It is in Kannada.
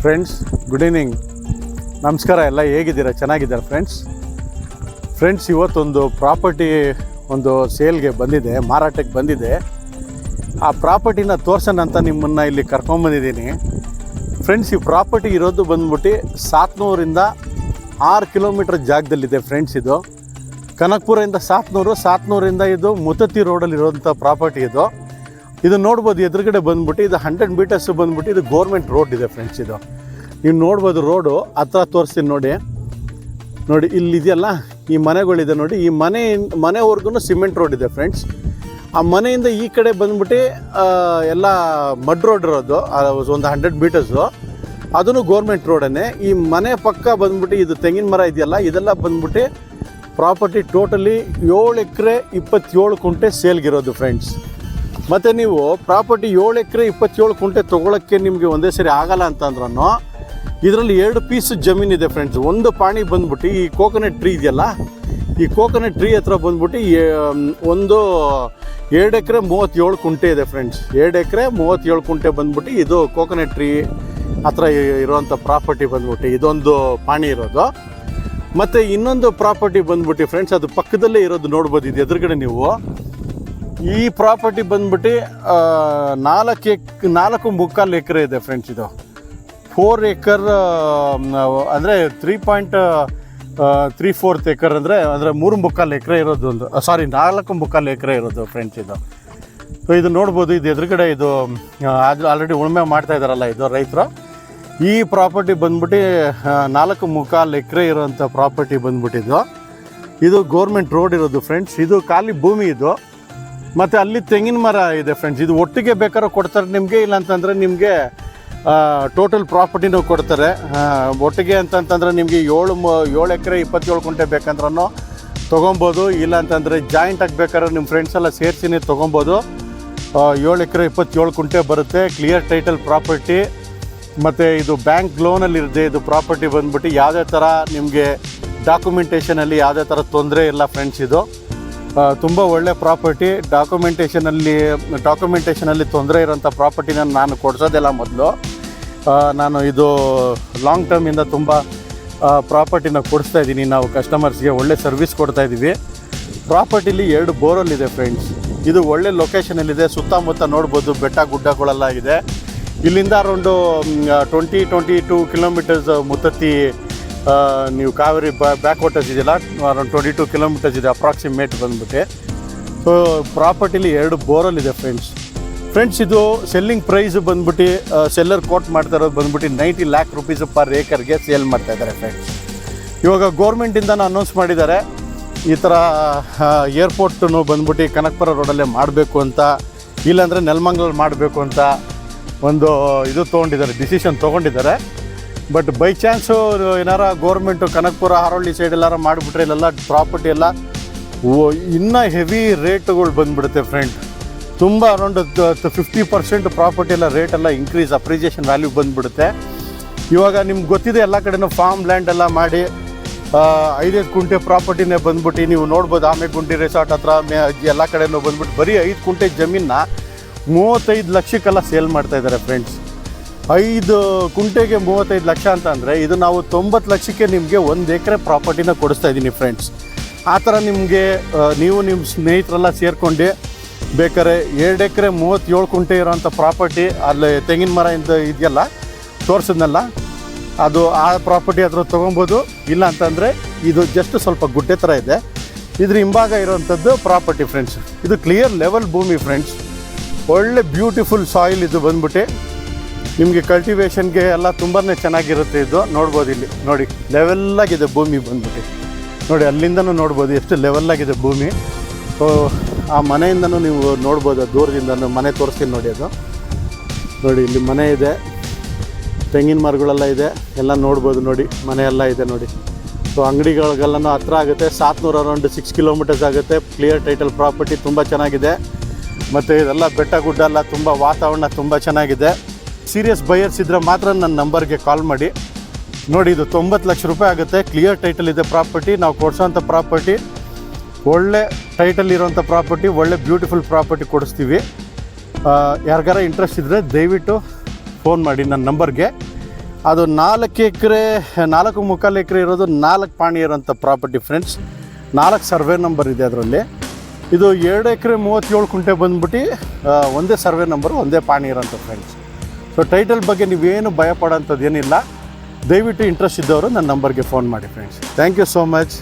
ಫ್ರೆಂಡ್ಸ್, ಗುಡ್ ಈವ್ನಿಂಗ್, ನಮಸ್ಕಾರ. ಎಲ್ಲ ಹೇಗಿದ್ದೀರಾ? ಚೆನ್ನಾಗಿದ್ದಾರೆ ಫ್ರೆಂಡ್ಸ್. ಇವತ್ತೊಂದು ಪ್ರಾಪರ್ಟಿ ಒಂದು ಸೇಲ್ಗೆ ಬಂದಿದೆ, ಮಾರಾಟಕ್ಕೆ ಬಂದಿದೆ. ಆ ಪ್ರಾಪರ್ಟಿನ ತೋರ್ಸೋಣ ಅಂತ ನಿಮ್ಮನ್ನು ಇಲ್ಲಿ ಕರ್ಕೊಂಬಂದಿದ್ದೀನಿ. ಫ್ರೆಂಡ್ಸ್, ಈ ಪ್ರಾಪರ್ಟಿ ಇರೋದು ಬಂದ್ಬಿಟ್ಟು ಸಾತ್ನೂರಿಂದ 6 ಕಿಲೋಮೀಟ್ರ್ ಜಾಗದಲ್ಲಿದೆ ಫ್ರೆಂಡ್ಸ್. ಇದು ಕನಕಪುರದಿಂದ ಸಾತ್ನೂರಿಂದ ಇದು ಮುತ್ತತ್ತಿ ರೋಡಲ್ಲಿರೋಂಥ ಪ್ರಾಪರ್ಟಿ ಇದು ನೋಡ್ಬೋದು. ಎದುರುಗಡೆ ಬಂದ್ಬಿಟ್ಟು ಇದು 100 ಮೀಟರ್ಸ್ ಬಂದ್ಬಿಟ್ಟು ಇದು ಗೋರ್ಮೆಂಟ್ ರೋಡ್ ಇದೆ ಫ್ರೆಂಡ್ಸ್. ಇದು ನೀವು ನೋಡ್ಬೋದು, ರೋಡು ಹತ್ರ ತೋರಿಸ್ತೀನಿ ನೋಡಿ ಇಲ್ಲಿದೆಯಲ್ಲ, ಈ ಮನೆಗಳಿದೆ ನೋಡಿ. ಈ ಮನೆವರೆಗೂ ಸಿಮೆಂಟ್ ರೋಡ್ ಇದೆ ಫ್ರೆಂಡ್ಸ್. ಆ ಮನೆಯಿಂದ ಈ ಕಡೆ ಬಂದ್ಬಿಟ್ಟು ಎಲ್ಲ ಮಡ್ ರೋಡ್ ಇರೋದು, ಒಂದು 100 ಮೀಟರ್ಸು, ಅದೂ ಗೋರ್ಮೆಂಟ್ ರೋಡನ್ನೇ. ಈ ಮನೆ ಪಕ್ಕ ಬಂದ್ಬಿಟ್ಟು ಇದು ತೆಂಗಿನ ಮರ ಇದೆಯಲ್ಲ, ಇದೆಲ್ಲ ಬಂದ್ಬಿಟ್ಟು ಪ್ರಾಪರ್ಟಿ ಟೋಟಲಿ 7 ಎಕರೆ 27 ಕುಂಟೆ ಸೇಲ್ಗಿರೋದು ಫ್ರೆಂಡ್ಸ್. ಮತ್ತು ನೀವು ಪ್ರಾಪರ್ಟಿ 7 ಎಕರೆ 27 ಕುಂಟೆ ತೊಗೊಳಕ್ಕೆ ನಿಮಗೆ ಒಂದೇ ಸರಿ ಆಗಲ್ಲ ಅಂತಂದ್ರೂ ಇದರಲ್ಲಿ 2 ಪೀಸ್ ಜಮೀನಿದೆ ಫ್ರೆಂಡ್ಸ್. ಒಂದು ಪಾಣಿ ಬಂದ್ಬಿಟ್ಟು ಈ ಕೋಕೋನಟ್ ಟ್ರೀ ಇದೆಯಲ್ಲ, ಈ ಕೋಕೋನಟ್ ಟ್ರೀ ಹತ್ರ ಬಂದ್ಬಿಟ್ಟು ಒಂದು 2 ಎಕರೆ 37 ಕುಂಟೆ ಇದೆ ಫ್ರೆಂಡ್ಸ್. 2 ಎಕರೆ 37 ಕುಂಟೆ ಬಂದ್ಬಿಟ್ಟು ಇದು ಕೋಕೋನಟ್ ಟ್ರೀ ಹತ್ರ ಇರುವಂಥ ಪ್ರಾಪರ್ಟಿ ಬಂದ್ಬಿಟ್ಟು ಇದೊಂದು ಪಾಣಿ ಇರೋದು. ಮತ್ತು ಇನ್ನೊಂದು ಪ್ರಾಪರ್ಟಿ ಬಂದ್ಬಿಟ್ಟು ಫ್ರೆಂಡ್ಸ್, ಅದು ಪಕ್ಕದಲ್ಲೇ ಇರೋದು ನೋಡ್ಬೋದು. ಇದು ಎದುರುಗಡೆ ನೀವು ಈ ಪ್ರಾಪರ್ಟಿ ಬಂದ್ಬಿಟ್ಟು 4.25 ಎಕರೆ ಇದೆ ಫ್ರೆಂಡ್ಸ್. ಇದು 4 ಎಕರ್ ಅಂದರೆ 3.34 ಎಕರ್ ಅಂದರೆ 3.25 ಎಕರೆ ಇರೋದು, 4.25 ಎಕರೆ ಇರೋದು ಫ್ರೆಂಡ್ಸ್. ಸೊ ಇದು ನೋಡ್ಬೋದು. ಇದು ಎದುರುಗಡೆ ಇದು ಆಲ್ರೆಡಿ ಉಳುಮೆ ಮಾಡ್ತಾ ಇದ್ದಾರಲ್ಲ ಇದು ರೈತರು. ಈ ಪ್ರಾಪರ್ಟಿ ಬಂದ್ಬಿಟ್ಟು 4.25 ಎಕರೆ ಇರೋಂಥ ಪ್ರಾಪರ್ಟಿ ಬಂದ್ಬಿಟ್ಟಿದ್ದು. ಇದು ಗೋರ್ಮೆಂಟ್ ರೋಡ್ ಇರೋದು ಫ್ರೆಂಡ್ಸ್. ಇದು ಖಾಲಿ ಭೂಮಿ ಇದು. ಮತ್ತು ಅಲ್ಲಿ ತೆಂಗಿನ ಮರ ಇದೆ ಫ್ರೆಂಡ್ಸ್. ಇದು ಒಟ್ಟಿಗೆ ಬೇಕಾದ್ರೂ ಕೊಡ್ತಾರೆ ನಿಮಗೆ, ಇಲ್ಲಾಂತಂದರೆ ನಿಮಗೆ ಟೋಟಲ್ ಪ್ರಾಪರ್ಟಿನೂ ಕೊಡ್ತಾರೆ ಒಟ್ಟಿಗೆ. ಅಂತಂತಂದರೆ ನಿಮಗೆ 7 ಎಕರೆ 27 ಕುಂಟೆ ಬೇಕಂದ್ರೂ ತೊಗೊಬೋದು. ಇಲ್ಲಾಂತಂದರೆ ಜಾಯಿಂಟಾಗಿ ಬೇಕಾದ್ರೆ ನಿಮ್ಮ ಫ್ರೆಂಡ್ಸ್ ಎಲ್ಲ ಸೇರಿಸಿನೇ ತೊಗೊಬೋದು. 7 ಎಕರೆ 27 ಕುಂಟೆ ಬರುತ್ತೆ, ಕ್ಲಿಯರ್ ಟೈಟಲ್ ಪ್ರಾಪರ್ಟಿ. ಮತ್ತು ಇದು ಬ್ಯಾಂಕ್ ಲೋನಲ್ಲಿರುತ್ತೆ. ಇದು ಪ್ರಾಪರ್ಟಿ ಬಂದ್ಬಿಟ್ಟು ಯಾವುದೇ ಥರ ನಿಮಗೆ ಡಾಕ್ಯುಮೆಂಟೇಷನಲ್ಲಿ ಯಾವುದೇ ಥರ ತೊಂದರೆ ಇಲ್ಲ ಫ್ರೆಂಡ್ಸ್. ಇದು ತುಂಬ ಒಳ್ಳೆ ಪ್ರಾಪರ್ಟಿ. ಡಾಕ್ಯುಮೆಂಟೇಷನಲ್ಲಿ ತೊಂದರೆ ಇರೋಂಥ ಪ್ರಾಪರ್ಟಿನ ನಾನು ಕೊಡಿಸೋದೆಲ್ಲ ಮೊದಲು. ನಾನು ಇದು ಲಾಂಗ್ ಟರ್ಮಿಂದ ತುಂಬ ಪ್ರಾಪರ್ಟಿನ ಕೊಡಿಸ್ತಾ ಇದ್ದೀನಿ. ನಾವು ಕಸ್ಟಮರ್ಸ್ಗೆ ಒಳ್ಳೆ ಸರ್ವಿಸ್ ಕೊಡ್ತಾಯಿದ್ದೀವಿ. ಪ್ರಾಪರ್ಟಿಲಿ 2 ಬೋರ್ವೆಲ್ ಇದೆ ಫ್ರೆಂಡ್ಸ್. ಇದು ಒಳ್ಳೆ ಲೊಕೇಶನಲ್ಲಿದೆ. ಸುತ್ತಮುತ್ತ ನೋಡ್ಬೋದು, ಬೆಟ್ಟ ಗುಡ್ಡಗಳೆಲ್ಲ ಇದೆ. ಇಲ್ಲಿಂದ ಅರೌಂಡು 22 ಕಿಲೋಮೀಟರ್ಸ್ ಮುತ್ತತ್ತಿ ನೀವು ಕಾವೇರಿ ಬ್ಯಾಕ್ ವಾಟರ್ಸ್ ಇದೆಯಲ್ಲ, ಅರೌಂಡ್ 22 ಕಿಲೋಮೀಟರ್ಸ್ ಇದೆ ಅಪ್ರಾಕ್ಸಿಮೇಟ್ ಬಂದ್ಬಿಟ್ಟು. ಸೊ ಪ್ರಾಪರ್ಟಿಲಿ 2 ಬೋರ್ವೆಲ್ ಇದೆ ಫ್ರೆಂಡ್ಸ್. ಇದು ಸೆಲ್ಲಿಂಗ್ ಪ್ರೈಸ್ ಬಂದ್ಬಿಟ್ಟು ಸೆಲ್ಲರ್ ಕೋಟ್ ಮಾಡ್ತಾ ಇರೋದು ಬಂದ್ಬಿಟ್ಟು 90 lakh rupees ಪರ್ ಏಕರ್ಗೆ ಸೇಲ್ ಮಾಡ್ತಾ ಇದ್ದಾರೆ ಫ್ರೆಂಡ್ಸ್. ಇವಾಗ ಗೋರ್ಮೆಂಟಿಂದನೂ ಅನೌನ್ಸ್ ಮಾಡಿದ್ದಾರೆ, ಈ ಥರ ಏರ್ಪೋರ್ಟನ್ನು ಬಂದ್ಬಿಟ್ಟು ಕನಕಪುರ ರೋಡಲ್ಲೇ ಮಾಡಬೇಕು ಅಂತ, ಇಲ್ಲಾಂದರೆ ನೆಲಮಂಗಲಲ್ಲಿ ಮಾಡಬೇಕು ಅಂತ ಒಂದು ಡಿಸಿಷನ್ ತೊಗೊಂಡಿದ್ದಾರೆ. ಬಟ್ ಬೈ ಚಾನ್ಸು ಏನಾರ ಗೋರ್ಮೆಂಟು ಕನಕಪುರ ಹಾರೋಳ್ಳಿ ಸೈಡ್ ಎಲ್ಲಾರು ಮಾಡಿಬಿಟ್ರೆ ಇಲ್ಲೆಲ್ಲ ಪ್ರಾಪರ್ಟಿ ಎಲ್ಲ ಇನ್ನೂ ಹೆವಿ ರೇಟ್ಗಳು ಬಂದುಬಿಡುತ್ತೆ ಫ್ರೆಂಡ್. ತುಂಬ ಅರೌಂಡ್ 50% ಪ್ರಾಪರ್ಟಿ ಎಲ್ಲ ರೇಟ್ ಎಲ್ಲ ಇನ್ಕ್ರೀಸ್, ಅಪ್ರಿಸಿಯೇಷನ್ ವ್ಯಾಲ್ಯೂ ಬಂದುಬಿಡುತ್ತೆ. ಇವಾಗ ನಿಮ್ಗೆ ಗೊತ್ತಿದೆ, ಎಲ್ಲ ಕಡೆನೂ ಫಾರ್ಮ್ ಲ್ಯಾಂಡ್ ಎಲ್ಲ ಮಾಡಿ 5 ಕುಂಟೆ ಪ್ರಾಪರ್ಟಿನೇ ಬಂದ್ಬಿಟ್ಟು ನೀವು ನೋಡ್ಬೋದು. ಆಮೆಗುಂಡಿ ರೆಸಾರ್ಟ್ ಹತ್ರ ಎಲ್ಲ ಕಡೆನೂ ಬಂದ್ಬಿಟ್ಟು ಬರೀ 5 ಕುಂಟೆ ಜಮೀನನ್ನ 35 ಲಕ್ಷಕ್ಕೆಲ್ಲ ಸೇಲ್ ಮಾಡ್ತಾಯಿದ್ದಾರೆ ಫ್ರೆಂಡ್ಸ್. 5 ಕುಂಟೆಗೆ 35 ಲಕ್ಷ ಅಂತ ಅಂದರೆ ಇದು ನಾವು 90 ಲಕ್ಷಕ್ಕೆ ನಿಮಗೆ 1 ಎಕರೆ ಪ್ರಾಪರ್ಟಿನ ಕೊಡಿಸ್ತಾ ಇದ್ದೀನಿ ಫ್ರೆಂಡ್ಸ್. ಆ ಥರ ನಿಮಗೆ ನೀವು ನಿಮ್ಮ ಸ್ನೇಹಿತರೆಲ್ಲ ಸೇರಿಕೊಂಡು ಬೇಕಾದ್ರೆ 2 ಎಕರೆ 37 ಕುಂಟೆ ಇರೋಂಥ ಪ್ರಾಪರ್ಟಿ, ಅಲ್ಲಿ ತೆಂಗಿನ ಮರ ಇದೆಯಲ್ಲ ತೋರಿಸಿದ್ನಲ್ಲ, ಅದು ಆ ಪ್ರಾಪರ್ಟಿ ಹತ್ರ ತೊಗೊಬೋದು. ಇಲ್ಲ ಅಂತಂದರೆ ಇದು ಜಸ್ಟ್ ಸ್ವಲ್ಪ ಗುಡ್ಡೆ ಥರ ಇದೆ, ಇದ್ರ ಹಿಂಭಾಗ ಇರೋವಂಥದ್ದು ಪ್ರಾಪರ್ಟಿ ಫ್ರೆಂಡ್ಸ್. ಇದು ಕ್ಲಿಯರ್ ಲೆವೆಲ್ ಭೂಮಿ ಫ್ರೆಂಡ್ಸ್. ಒಳ್ಳೆ ಬ್ಯೂಟಿಫುಲ್ ಸಾಯಿಲ್ ಇದು ಬಂದ್ಬಿಟ್ಟು ನಿಮಗೆ ಕಲ್ಟಿವೇಷನ್ಗೆ ಎಲ್ಲ ತುಂಬಾ ಚೆನ್ನಾಗಿರುತ್ತೆ. ಇದು ನೋಡ್ಬೋದು, ಇಲ್ಲಿ ನೋಡಿ ಲೆವೆಲ್ಲಾಗಿದೆ ಭೂಮಿ ಬಂದ್ಬಿಟ್ಟು. ನೋಡಿ ಅಲ್ಲಿಂದನೂ ನೋಡ್ಬೋದು ಎಷ್ಟು ಲೆವೆಲ್ಲಾಗಿದೆ ಭೂಮಿ. ಸೊ ಆ ಮನೆಯಿಂದನೂ ನೀವು ನೋಡ್ಬೋದು, ದೂರದಿಂದನೂ ಮನೆ ತೋರಿಸ್ತೀನಿ ನೋಡಿ. ಅದು ನೋಡಿ ಇಲ್ಲಿ ಮನೆ ಇದೆ, ತೆಂಗಿನ ಮರಗಳೆಲ್ಲ ಇದೆ, ಎಲ್ಲ ನೋಡ್ಬೋದು ನೋಡಿ, ಮನೆ ಎಲ್ಲ ಇದೆ ನೋಡಿ. ಸೊ ಅಂಗಡಿಗಳಿಗೆಲ್ಲನೂ ಹತ್ರ ಆಗುತ್ತೆ. ಸಾತ್ನೂರು ಅರೌಂಡ್ 6 ಕಿಲೋಮೀಟರ್ಸ್ ಆಗುತ್ತೆ. ಕ್ಲಿಯರ್ ಟೈಟಲ್ ಪ್ರಾಪರ್ಟಿ, ತುಂಬ ಚೆನ್ನಾಗಿದೆ. ಮತ್ತು ಇದೆಲ್ಲ ಬೆಟ್ಟ ಗುಡ್ಡ ಎಲ್ಲ ತುಂಬ ವಾತಾವರಣ ತುಂಬ ಚೆನ್ನಾಗಿದೆ. ಸೀರಿಯಸ್ ಬಯರ್ಸ್ ಇದ್ದರೆ ಮಾತ್ರ ನನ್ನ ನಂಬರ್ಗೆ ಕಾಲ್ ಮಾಡಿ. ನೋಡಿ, ಇದು 90 ಲಕ್ಷ ರೂಪಾಯಿ ಆಗುತ್ತೆ. ಕ್ಲಿಯರ್ ಟೈಟಲ್ ಇದೆ ಪ್ರಾಪರ್ಟಿ. ನಾವು ಕೊಡಿಸೋಂಥ ಪ್ರಾಪರ್ಟಿ ಒಳ್ಳೆ ಟೈಟಲ್ ಇರೋಂಥ ಪ್ರಾಪರ್ಟಿ, ಒಳ್ಳೆ ಬ್ಯೂಟಿಫುಲ್ ಪ್ರಾಪರ್ಟಿ ಕೊಡಿಸ್ತೀವಿ. ಯಾರಿಗಾರ ಇಂಟ್ರೆಸ್ಟ್ ಇದ್ದರೆ ದಯವಿಟ್ಟು ಫೋನ್ ಮಾಡಿ ನನ್ನ ನಂಬರ್ಗೆ. ಅದು 4.25 ಎಕರೆ ಇರೋದು 4 ಪಾಣಿ ಇರೋಂಥ ಪ್ರಾಪರ್ಟಿ ಫ್ರೆಂಡ್ಸ್. 4 ಸರ್ವೆ ನಂಬರ್ ಇದೆ ಅದರಲ್ಲಿ. ಇದು 2 ಎಕರೆ 37 ಕುಂಟೆ ಬಂದ್ಬಿಟ್ಟು ಒಂದೇ ಸರ್ವೆ ನಂಬರು, ಒಂದೇ ಪಾಣಿ ಇರೋಂಥ ಫ್ರೆಂಡ್ಸ್. ಸೊ ಟೈಟಲ್ ಬಗ್ಗೆ ನೀವೇನು ಭಯ ಪಡೋಂಥದ್ದು ಏನಿಲ್ಲ. ದಯವಿಟ್ಟು ಇಂಟ್ರೆಸ್ಟ್ ಇದ್ದವರು ನನ್ನ ನಂಬರ್ಗೆ ಫೋನ್ ಮಾಡಿ friends. Thank you so much.